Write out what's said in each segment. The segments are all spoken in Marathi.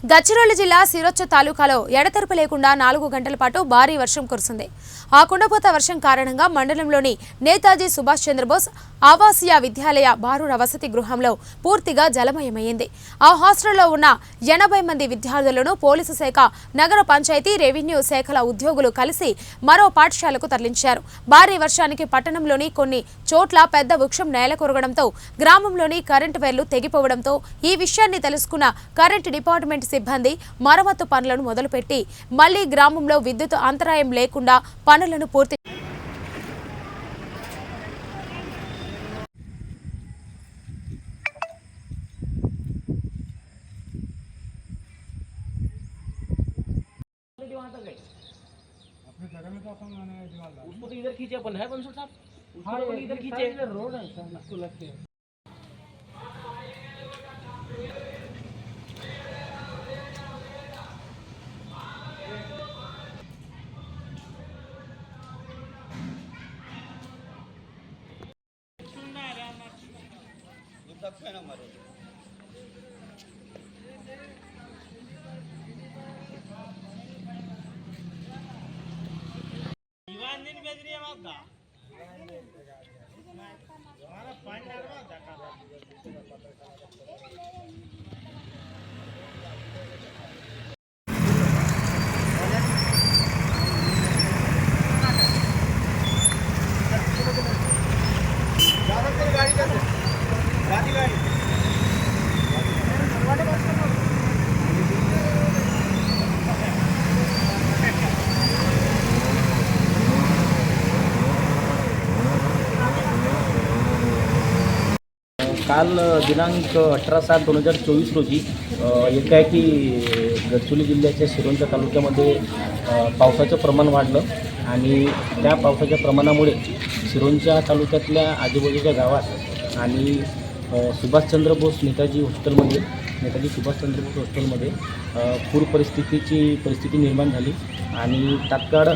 గచ్చిరోలి జిల్లా సిరొచ్చ తాలూకాలో ఎడతెరపి లేకుండా 4 గంటల పాటు భారీ వర్షం కురిసింది. ఆ కుండపోత వర్షం కారణంగా మండలంలోని నేతాజీ సుభాష్ చంద్రబోస్ ఆవాసీయ విద్యాలయ బాలుర వసతి గృహంలో పూర్తిగా జలమయమైంది. ఆ హాస్టల్లో ఉన్న 80 మంది విద్యార్థులను పోలీసు శాఖ, నగర పంచాయతీ, రెవెన్యూ శాఖల ఉద్యోగులు కలిసి మరో పాఠశాలకు తరలించారు. భారీ వర్షానికి పట్టణంలోని కొన్ని చోట్ల పెద్ద వృక్షం నేలకొరగడంతో గ్రామంలోని కరెంటు వైర్లు తెగిపోవడంతో ఈ విషయాన్ని తెలుసుకున్న కరెంటు డిపార్ట్మెంట్ సిబ్బంది మరమ్మతు పనులను మొదలుపెట్టి మళ్లీ గ్రామంలో విద్యుత్ అంతరాయం లేకుండా పనులను పూర్తి उसको तो इधर खींचे अपन है बंसुर साहब, उसको तो इधर खींचे रोड है सर, उसको लगते हैं। काल दिनांक 18/7/2024 रोजी एकाएकी गडचिरोली जिल्ह्याच्या सिरोंचा तालुक्यामध्ये पावसाचं प्रमाण वाढलं आणि त्या पावसाच्या प्रमाणामुळे सिरोंचा तालुक्यातल्या आजूबाजूच्या गावात आणि सुभाषचंद्र बोस नेताजी सुभाषचंद्र बोस हॉस्टेलमध्ये पूर परिस्थिती निर्माण झाली आणि तात्काळ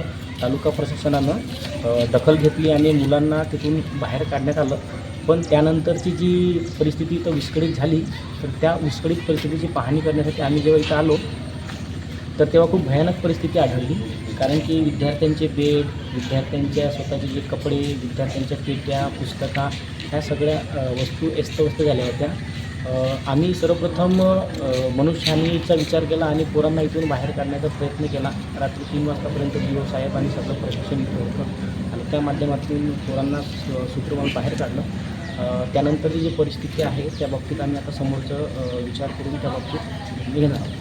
तालुका प्रशासनानं दखल घेतली आणि मुलांना तिथून बाहेर काढण्यात आलं. पण त्यानंतरची जी परिस्थिती इथं विस्कळीत झाली, तर त्या विस्कळीत परिस्थितीची पाहणी करण्यासाठी आम्ही जेव्हा इथं आलो तर तेव्हा खूप भयानक परिस्थिती आढळली. कारण की विद्यार्थ्यांचे बेड, विद्यार्थ्यांच्या स्वतःचे जे कपडे, विद्यार्थ्यांच्या पेट्या, पुस्तका ह्या सगळ्या वस्तू अस्तव्यस्त झाल्या होत्या. आम्ही सर्वप्रथम मनुष्यहानीचा विचार केला आणि पोरांना इथून बाहेर काढण्याचा प्रयत्न केला. रात्री 3 वाजतापर्यंत DO साहेब आणि सगळं प्रशासन इथं होतं आणि त्या माध्यमातून पोरांना सूत्रमान बाहेर काढलं. त्यानंतरची जी परिस्थिती आहे त्या बाबतीत आम्ही आता समोरचं विचार करून त्या बाबतीत घेणार आहोत.